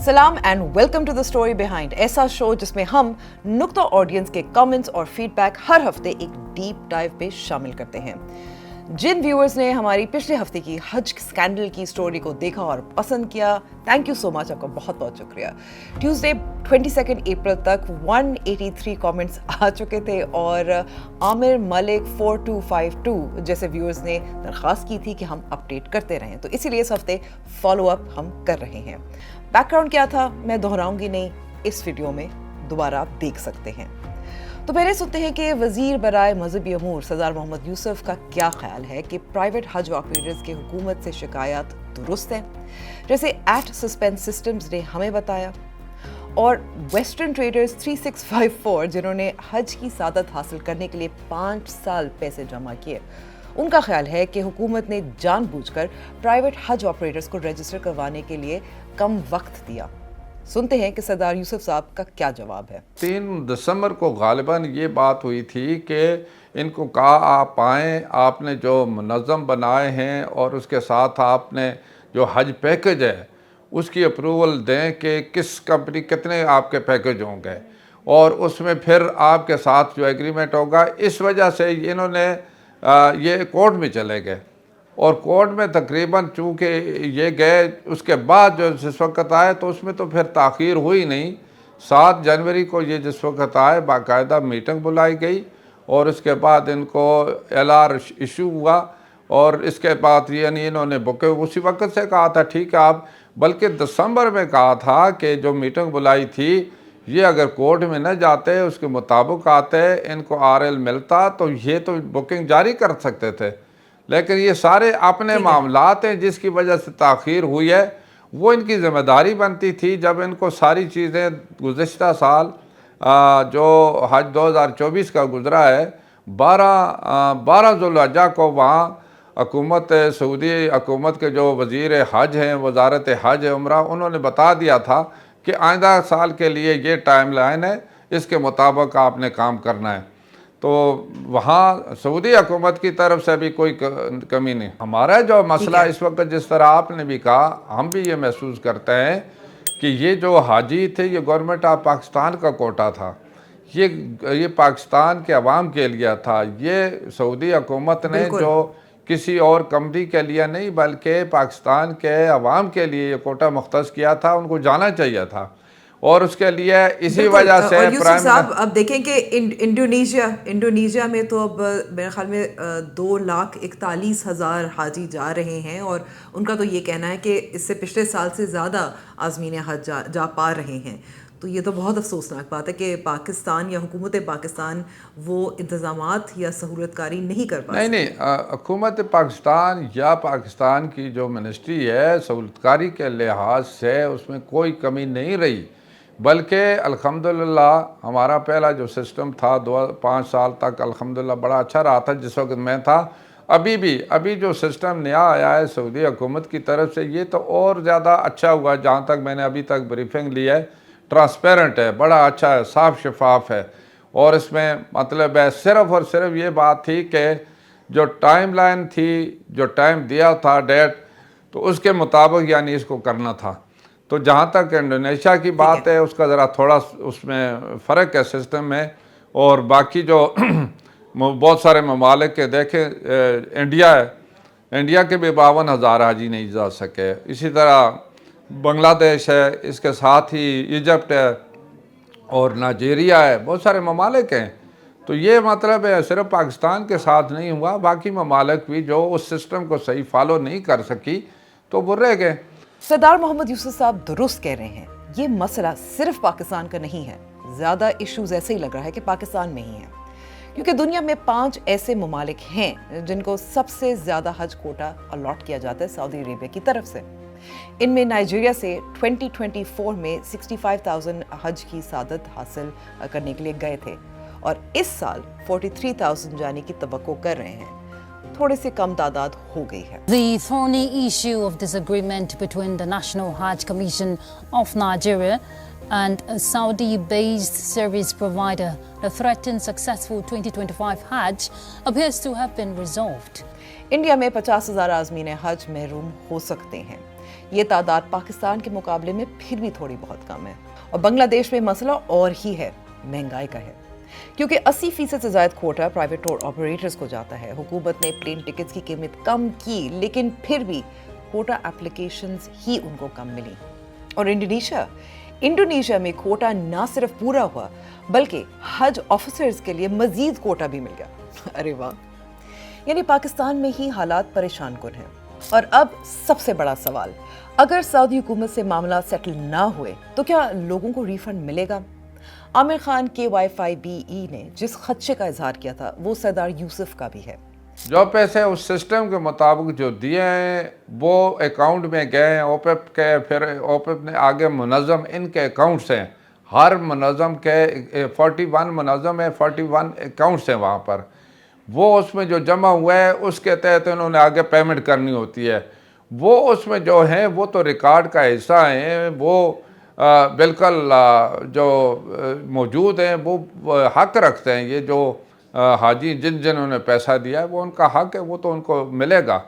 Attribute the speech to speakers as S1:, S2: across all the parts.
S1: सलाम and welcome to the story behind, ऐसा show जिसमें हम नुक्ता ऑडियंस के कमेंट्स और फीडबैक हर हफ्ते एक डीप डाइव पे शामिल करते हैं। जिन व्यूअर्स ने हमारी पिछले हफ्ते की हज स्कैंडल की स्टोरी को देखा और पसंद किया, थैंक यू सो मच, आपका बहुत बहुत शुक्रिया। ट्यूसडे 22 अप्रैल तक 183 कमेंट्स आ चुके थे और आमिर मलिक 4252 जैसे व्यूअर्स ने दरख्वास्त की थी कि हम अपडेट करते रहें, तो इसीलिए इस हफ्ते फॉलो अप हम कर रहे हैं। बैकग्राउंड क्या था मैं दोहराऊंगी नहीं, इस वीडियो में दोबारा आप देख सकते हैं। तो पहले सुनते हैं कि वजीर बराए मजहबी अमूर सरदार मोहम्मद यूसुफ का क्या ख्याल है कि प्राइवेट हज ऑपरेटर्स की हुकूमत से शिकायत दुरुस्त है, जैसे एट सस्पेंस सिस्टम्स ने हमें बताया। और वेस्टर्न ट्रेडर्स 3654 जिन्होंने हज की सादत हासिल करने के लिए 5 साल पैसे जमा किए, उनका ख्याल है कि हुकूमत ने जानबूझकर प्राइवेट हज ऑपरेटर्स को रजिस्टर करवाने के लिए कम वक्त दिया। सुनते हैं कि सरदार यूसुफ साहब का क्या जवाब है।
S2: 3 दिसंबर को गालिबन ये बात हुई थी कि इनको कहा आप आएँ, आपने जो मुनज़्ज़म बनाए हैं और उसके साथ आपने जो हज पैकेज है उसकी अप्रूवल दें कि किस कंपनी कितने आपके पैकेज होंगे और उसमें फिर आपके साथ जो एग्रीमेंट होगा। इस वजह से इन्होंने ये कोर्ट में चले गए और कोर्ट में तकरीबन चूँकि ये गए उसके बाद जो जिस वक्त आए तो उसमें तो फिर ताख़ीर हुई नहीं। 7 जनवरी को ये जिस वक्त आए बाकायदा मीटिंग बुलाई गई और उसके बाद इनको LR इशू हुआ और इसके बाद यानी इन्होंने बुकिंग उसी वक्त से कहा था ठीक है आप, बल्कि दिसंबर में कहा था कि जो मीटिंग बुलाई थी ये अगर कोर्ट में न जाते उसके मुताबिक आते इनको RL मिलता तो ये तो बुकिंग जारी कर सकते थे, लेकिन ये सारे अपने मामलात हैं जिसकी वजह से ताख़ीर हुई है। वो इनकी ज़िम्मेदारी बनती थी जब इनको सारी चीज़ें गुज़िश्ता साल जो हज 2024 का गुज़रा है 12 ज़ुल्हिज्जा को वहाँ हुकूमत सऊदी हुकूमत के जो वज़ीर हज हैं, वज़ारत हज उम्रा, उन्होंने बता दिया था कि आइंदा साल के लिए ये टाइम लाइन है, इसके मुताबिक आपने काम करना है। तो वहाँ सऊदी हुकूमत की तरफ से भी कोई कमी नहीं। हमारा जो मसला इस वक्त जिस तरह आपने भी कहा, हम भी ये महसूस करते हैं कि ये जो हाजी थे ये गवर्नमेंट ऑफ पाकिस्तान का कोटा था, ये पाकिस्तान के अवाम के लिए था। ये सऊदी हुकूमत ने जो किसी और कंपनी के लिए नहीं बल्कि पाकिस्तान के अवाम के लिए ये कोटा मुख्तस किया था, उनको जाना चाहिए था और उसके लिए इसी वजह से
S1: यूसुफ साहब अब देखें कि इंडोनेशिया में तो अब मेरे ख्याल में 2,41,000 हाजी जा रहे हैं और उनका तो ये कहना है कि इससे पिछले साल से ज़्यादा आज़मीन हज जा पा रहे हैं। तो ये तो बहुत अफसोसनाक बात है कि पाकिस्तान या हुकूमत पाकिस्तान वो इंतज़ामात या सहूलतकारी नहीं कर पा।
S2: नहीं, हुकूमत पाकिस्तान या पाकिस्तान की जो मिनिस्ट्री है सहूलतकारी के लिहाज से उसमें कोई कमी नहीं रही, बल्कि अल्हम्दुलिल्लाह हमारा पहला जो सिस्टम था 5 साल तक अल्हम्दुलिल्लाह बड़ा अच्छा रहा था जिस वक्त मैं था। अभी जो सिस्टम नया आया है सऊदी हुकूमत की तरफ से ये तो और ज़्यादा अच्छा हुआ। जहाँ तक मैंने अभी तक ब्रीफिंग ली है, ट्रांसपेरेंट है, बड़ा अच्छा है, साफ शफाफ है और इसमें मतलब है सिर्फ़ और सिर्फ ये बात थी कि जो टाइम लाइन थी, जो टाइम दिया था डेट, तो उसके मुताबिक यानी इसको करना था। तो जहाँ तक इंडोनेशिया की बात है उसका ज़रा थोड़ा उसमें फ़र्क है सिस्टम में और बाकी जो बहुत सारे ममालिक के देखें इंडिया है, इंडिया के भी 52,000 हाजी नहीं जा सके। इसी तरह बांग्लादेश है, इसके साथ ही इजिप्ट है और नाइजीरिया है, बहुत सारे ममालिक हैं। तो ये मतलब है सिर्फ पाकिस्तान के साथ नहीं हुआ, बाकी ममालिक भी जो उस सिस्टम को सही फॉलो नहीं कर सकी तो वो रह गए।
S1: सरदार मोहम्मद यूसुफ साहब दुरुस्त कह रहे हैं, ये मसला सिर्फ पाकिस्तान का नहीं है, ज़्यादा इश्यूज ऐसे ही लग रहा है कि पाकिस्तान में ही है, क्योंकि दुनिया में 5 ऐसे ममालिक हैं जिनको सबसे ज़्यादा हज कोटा अलॉट किया जाता है सऊदी अरेबिया की तरफ से। इनमें नाइजीरिया से 2024 में 65,000 हज की सादत हासिल करने के लिए गए थे और इस साल 43,000 जाने की तवक्को कर रहे हैं, थोड़ी सी कम तादाद हो गई है।
S3: The thorny issue of disagreement between the National Hajj Commission of Nigeria and a Saudi-based service provider that threatened successful 2025 Hajj appears to have been resolved.
S1: India में 50,000 आज़मीन हज महरूम हो सकते हैं। ये तादाद पाकिस्तान के मुकाबले में फिर भी थोड़ी बहुत कम है। और बांग्लादेश में मसला और ही है, महंगाई का है, क्योंकि 80% से ज़्यादा कोटा प्राइवेट टूर ऑपरेटर्स को जाता है। हुकूमत ने प्लेन टिकट्स की कीमत कम की, लेकिन फिर भी कोटा एप्लीकेशंस ही उनको कम मिली। और इंडोनेशिया में कोटा ना सिर्फ पूरा हुआ, बल्कि हज ऑफिसर्स के लिए मजीद कोटा भी मिल गया। अरे वाह! यानी पाकिस्तान में ही हालात परेशान कुन हैं। और अब सबसे बड़ा सवाल, अगर सऊदी हुकूमत से मामला सेटल ना हुए तो क्या लोगों को रिफंड मिलेगा? आमिर खान के YFIBE ने जिस खदशे का इजहार किया था वो सरदार यूसुफ का भी है।
S2: जो पैसे उस सिस्टम के मुताबिक जो दिए हैं वो अकाउंट में गए हैं ओपेप के, फिर ओपेप ने आगे मुनज़म इनके अकाउंट्स हैं, हर मुनज़म के 41 मुनज़म है, 41 अकाउंट्स हैं वहाँ पर, वो उसमें जो जमा हुआ है उसके तहत उन्होंने आगे पेमेंट करनी होती है। वो उसमें जो है वो तो रिकॉर्ड का हिस्सा है, वो बिल्कुल जो मौजूद हैं वो हक रखते हैं। ये जो हाजी जिन्होंने पैसा दिया है वो उनका हक है, वो तो उनको मिलेगा।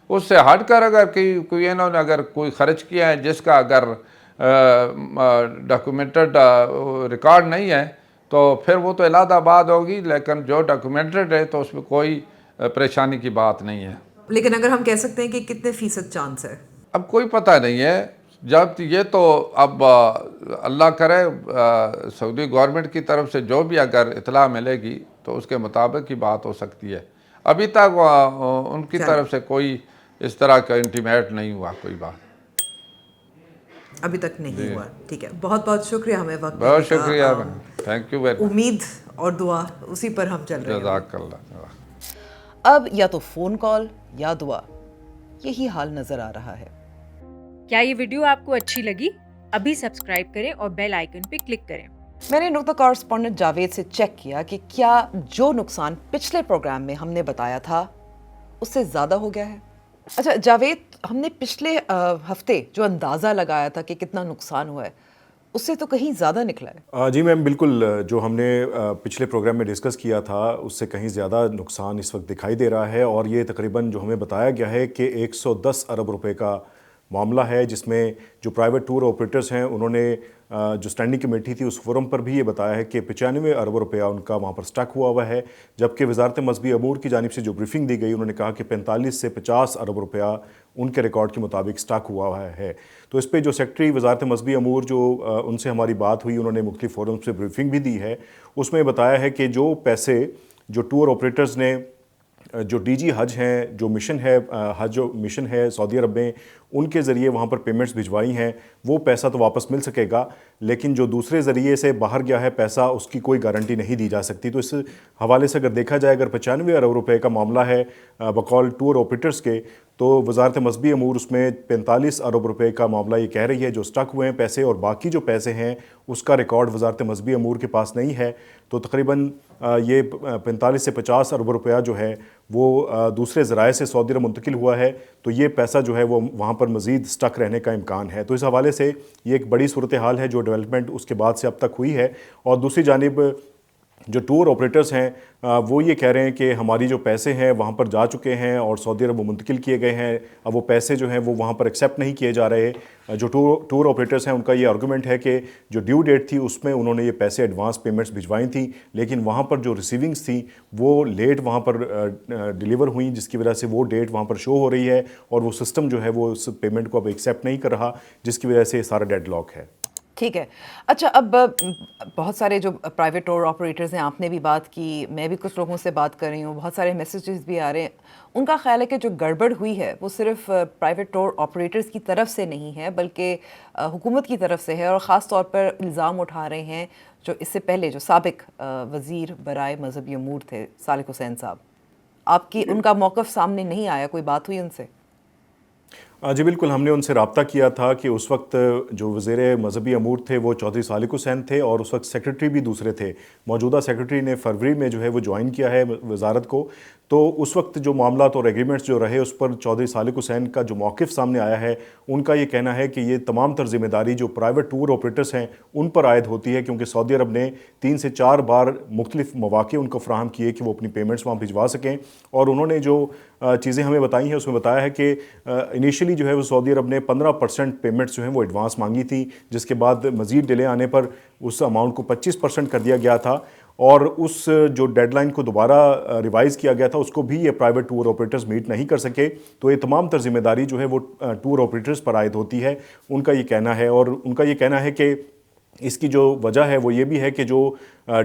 S2: उससे हट कर अगर कोई इन्होंने अगर कोई ख़र्च किया है जिसका अगर डॉक्यूमेंटेड रिकॉर्ड नहीं है तो फिर वो तो इलाहाबाद होगी, लेकिन जो डॉक्यूमेंटेड है तो उसमें कोई परेशानी की बात नहीं है।
S1: लेकिन अगर हम कह सकते हैं कि कितने फीसद चांस है?
S2: अब कोई पता नहीं है, जब ये तो अब अल्लाह करे सऊदी गवर्नमेंट की तरफ से जो भी अगर इतला मिलेगी तो उसके मुताबिक ही बात हो सकती है। अभी तक उनकी तरफ से कोई इस तरह का इंटीमेट नहीं हुआ, कोई बात
S1: अभी तक नहीं हुआ। ठीक है, बहुत बहुत शुक्रिया हमें वक्त देने का।
S2: बहुत शुक्रिया, थैंक यू वेरी मच।
S1: उम्मीद और दुआ उसी पर हम चल रहे हैं।
S2: जज़ाकल्लाह।
S1: अब या तो फोन कॉल या दुआ, यही हाल नजर आ रहा है।
S4: क्या ये वीडियो आपको अच्छी लगी? अभी सब्सक्राइब करें और बेल आइकन पे क्लिक करें।
S1: मैंने नुक्ता कॉरेस्पॉन्डेंट जावेद से चेक किया कि क्या जो नुकसान पिछले प्रोग्राम में हमने बताया था उससे ज़्यादा हो गया है। अच्छा जावेद, हमने पिछले हफ्ते जो अंदाज़ा लगाया था कि कितना नुकसान हुआ है उससे तो कहीं ज़्यादा निकला है।
S5: जी मैम, बिल्कुल जो हमने पिछले प्रोग्राम में डिस्कस किया था उससे कहीं ज़्यादा नुकसान इस वक्त दिखाई दे रहा है। और ये तकरीबन जो हमें बताया गया है कि 110 अरब रुपए का मामला है, जिसमें जो प्राइवेट टूर ऑपरेटर्स हैं उन्होंने जो स्टैंडिंग कमेटी थी उस फोरम पर भी ये बताया है कि 95 अरब रुपया उनका वहाँ पर स्टक हुआ है। जबकि वजारत मज़हबी अमूर की जानिब से जो ब्रीफिंग दी गई उन्होंने कहा कि 45 से 50 अरब रुपया उनके रिकॉर्ड के मुताबिक स्टक हुआ है। तो इस पर जो सेक्रेटरी वजारत मज़हबी अमूर जो उनसे हमारी बात हुई, उन्होंने मुख्तलिफ फोरम से ब्रीफिंग भी दी है। उसमें बताया है कि जो पैसे जो टूर ऑपरेटर्स ने जो डीजी हज हैं, जो मिशन है हज जो मिशन है सऊदी अरब में, उनके ज़रिए वहाँ पर पेमेंट्स भिजवाई हैं, वो पैसा तो वापस मिल सकेगा, लेकिन जो दूसरे ज़रिए से बाहर गया है पैसा उसकी कोई गारंटी नहीं दी जा सकती। तो इस हवाले से अगर देखा जाए, अगर 95 अरब रुपए का मामला है बकौल टूर ऑपरेटर्स के, तो वजारत मज़हबी अमूर उसमें 45 अरब रुपए का मामला ये कह रही है जो स्टक हुए हैं पैसे, और बाकी जो पैसे हैं उसका रिकॉर्ड वजारत मज़हबी अमूर के पास नहीं है। तो तकरीबन ये 45 से 50 अरब रुपया जो है वो दूसरे ज़राए से सऊदी अरब मुंतकिल हुआ है। तो ये पैसा जो है वो वहाँ पर मज़ीद स्टक रहने का इम्कान है। तो इस हवाले से ये एक बड़ी सूरत हाल है जो डेवलपमेंट उसके बाद से अब तक हुई है। और दूसरी जानिब जो टूर ऑपरेटर्स हैं वो ये कह रहे हैं कि हमारी जो पैसे हैं वहाँ पर जा चुके हैं और सऊदी अरब मुंतकिल किए गए हैं, अब वो पैसे जो हैं वो वहाँ पर एक्सेप्ट नहीं किए जा रहे। जो टूर ऑपरेटर्स हैं उनका ये आर्गूमेंट है कि जो ड्यू डेट थी उसमें उन्होंने ये पैसे एडवांस पेमेंट्स भिजवाई थी, लेकिन वहाँ पर जो रिसीविंग्स थी वो लेट वहाँ पर डिलीवर हुई, जिसकी वजह से वो डेट वहाँ पर शो हो रही है और वो सिस्टम जो है वो उस पेमेंट को अब एक्सेप्ट नहीं कर रहा, जिसकी वजह से सारा डेडलॉक है।
S1: ठीक है। अच्छा, अब बहुत सारे जो प्राइवेट टूर ऑपरेटर्स हैं, आपने भी बात की, मैं भी कुछ लोगों से बात कर रही हूँ, बहुत सारे मैसेजेस भी आ रहे हैं। उनका ख्याल है कि जो गड़बड़ हुई है वो सिर्फ प्राइवेट टूर ऑपरेटर्स की तरफ से नहीं है बल्कि हुकूमत की तरफ से है, और ख़ास तौर पर इल्ज़ाम उठा रहे हैं जो इससे पहले जो साबिक वज़ीर बराए मज़हबी अमूर थे सालिक हुसैन साहब। आपकी उनका मौक़िफ़ सामने नहीं आया? कोई बात हुई उनसे?
S5: जी बिल्कुल, हमने उनसे रब्ता किया था कि उस वक्त जो वज़ीर मज़हबी अमूर थे वो चौधरी सालिक हुसैन थे और उस वक्त सेक्रेटरी भी दूसरे थे। मौजूदा सेक्रेटरी ने फरवरी में जो है वो ज्वाइन किया है वज़ारत को। तो उस वक्त जो मामला और एग्रीमेंट्स जो रहे उस पर चौधरी सालिक हुसैन का जो मौक़िफ़ सामने आया है, उनका ये कहना है कि ये तमाम तर ज़िम्मेदारी जो प्राइवेट टूर ऑपरेटर्स हैं उन पर आयद होती है, क्योंकि सऊदी अरब ने 3 से 4 बार मुख्तलिफ मौक़े उनको फ़राहम किए कि वो अपनी पेमेंट्स वहाँ भिजवा सकें। और उन्होंने जो चीज़ें हमें बताई हैं उसमें बताया है कि इनिशियली जो है वो सऊदी अरब ने 15% पेमेंट्स जो हैं वो एडवांस मांगी थी, जिसके बाद मज़ीद डिले आने पर उस अमाउंट को 25% कर दिया गया था, और उस जो डेडलाइन को दोबारा रिवाइज़ किया गया था उसको भी ये प्राइवेट टूर ऑपरेटर्स मीट नहीं कर सके। तो ये तमाम तर ज़िम्मेदारी जो है वो टूर ऑपरेटर्स पर आयद होती है, उनका ये कहना है। और उनका ये कहना है कि इसकी जो वजह है वो ये भी है कि जो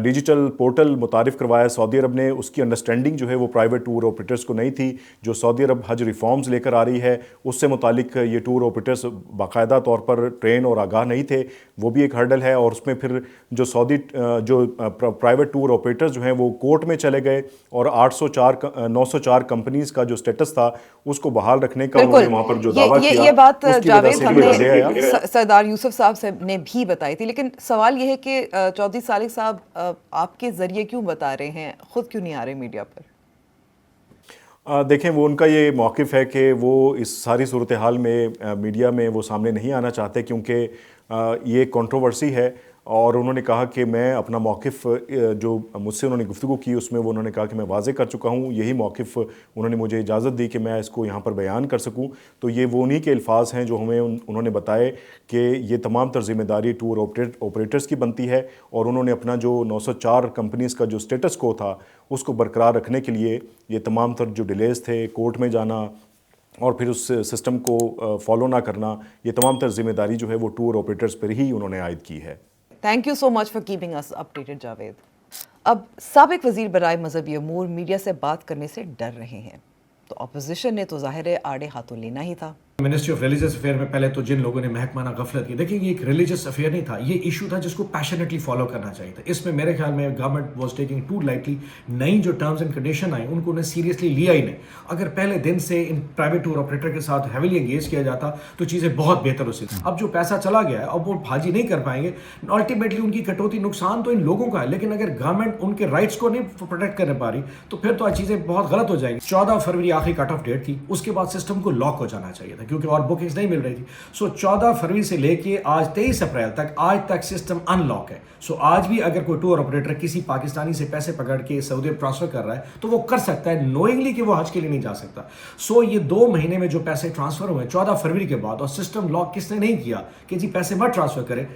S5: डिजिटल पोर्टल मुतारिफ़ करवाया सऊदी अरब ने, उसकी अंडरस्टैंडिंग जो है वो प्राइवेट टूर ऑपरेटर्स को नहीं थी। जो सऊदी अरब हज रिफॉर्म्स लेकर आ रही है उससे मुतालिक ये टूर ऑपरेटर्स बाकायदा तौर पर ट्रेन और आगाह नहीं थे, वो भी एक हर्डल है। और उसमें फिर जो प्राइवेट टूर ऑपरेटर्स जो हैं वो कोर्ट में चले गए और 904 कंपनीज़ का जो स्टेटस था उसको बहाल रखने का उन्होंने वहाँ पर जो दावा किया,
S1: ये बात
S5: उसकी वजह
S1: जावेद
S5: से भी वजह है।
S1: हमने सरदार यूसुफ साहब ने भी बताई थी, लेकिन सवाल ये है कि चौधरी सालिक साहब आपके जरिए क्यों बता रहे हैं, खुद क्यों नहीं आ रहे मीडिया पर?
S5: देखें, वो उनका ये मौक़िफ़ है कि वो इस सारी सूरत हाल में मीडिया में वो सामने नहीं आना चाहते, क्योंकि ये कंट्रोवर्सी है। और उन्होंने कहा कि मैं अपना मौक़िफ़ जो मुझसे उन्होंने गुफ्तगू की उसमें वो उन्होंने कहा कि मैं वाज़े कर चुका हूँ, यही मौक़िफ़ उन्होंने मुझे इजाज़त दी कि मैं इसको यहाँ पर बयान कर सकूँ। तो ये वो उन्हीं के अल्फाज हैं जो हमें उन्होंने बताए कि ये तमाम तर ज़िम्मेदारी टूर ऑपरेटर्स की बनती है, और उन्होंने अपना जो 904 कंपनीज़ का जो स्टेटस को था उसको बरकरार रखने के लिए ये तमाम तर जो डिलेज़ थे, कोर्ट में जाना और फिर उस सिस्टम को फॉलो ना करना, ये तमाम तर ज़िम्मेदारी जो है वो टूर ऑपरेटर्स पर ही उन्होंने आयद की है।
S1: Thank you so much for keeping us updated Javed. अब साबिक वजीर बराए मजहबी अमूर मीडिया से बात करने से डर रहे हैं, तो अपोजिशन ने तो जाहिर है आड़े हाथों लेना ही था।
S6: मिनिस्ट्री ऑफ रिलीजियस अफेयर में पहले तो जिन लोगों ने महकमाना गफलत की, देखिए ये एक रिलीजियस अफेयर नहीं था, ये इशू था जिसको पैशनेटली फॉलो करना चाहिए था। इसमें मेरे ख्याल में government was taking too lightly, नई जो टर्म्स एंड कंडीशन आई उनको उन्हें सीरियसली लिया ही नहीं। अगर पहले दिन से इन प्राइवेट टूर ऑपरेटर के साथ हैविली एंगेज किया जाता तो चीज़ें बहुत बेहतर होती। अब जो पैसा चला गया है अब वो हाजी नहीं कर पाएंगे, अल्टीमेटली उनकी कटौती नुकसान तो इन लोगों का है, लेकिन अगर गवर्नमेंट उनके राइट्स को नहीं प्रोटेक्ट करने पा रही तो फिर तो चीज़ें बहुत गलत हो जाएंगी। 14 फरवरी आखिरी कट ऑफ डेट थी, उसके बाद सिस्टम को लॉक हो जाना चाहिए था क्योंकि और बुकिंग्स मिल रही थी। सो 14 फरवरी से लेके आज 23 अप्रैल तक, आज तक सिस्टम अनलॉक है। सो आज भी अगर कोई टूर ऑपरेटर किसी पाकिस्तानी से पैसे पकड़ के सऊदी अरब ट्रांसफर कर रहा है तो वो कर सकता है, नोइंगली कि वो हज के लिए नहीं जा सकता। सो ये 2 महीने में जो पैसे ट्रांसफर हुए 14 फरवरी के बाद, और सिस्टम लॉक किसने नहीं किया कि जी पैसे मत ट्रांसफर करें,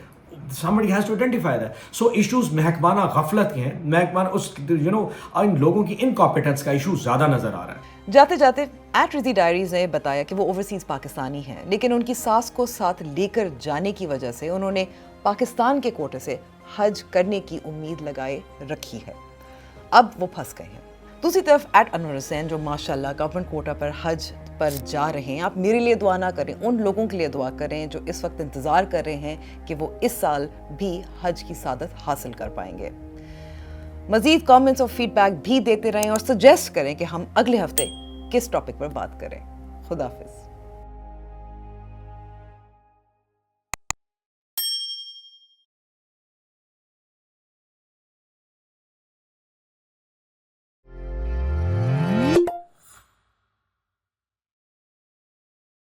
S6: somebody has to identify that. So issues महकमाना गफलत के हैं, महकमाना उस इन लोगों की इनकॉम्पिटेंस का इशू ज्यादा नजर आ रहा है।
S1: जाते जाते @रिजी डायरीज ने बताया कि वो ओवरसीज पाकिस्तानी हैं, लेकिन उनकी सास को साथ लेकर जाने की वजह से उन्होंने पाकिस्तान के कोटे से हज करने की उम्मीद लगाए रखी है। अब वो फंस गए हैं। दूसरी तरफ @अनवर हुसैन जो माशाल्लाह गवर्नमेंट कोटा पर हज पर जा रहे हैं, आप मेरे लिए दुआ ना करें, उन लोगों के लिए दुआ करें जो इस वक्त इंतज़ार कर रहे हैं कि वो इस साल भी हज की सादत हासिल कर पाएंगे। मज़ीद कमेंट्स और फीडबैक भी देते रहें और सजेस्ट करें कि हम अगले हफ्ते किस टॉपिक पर बात करें। खुदा हाफिज़।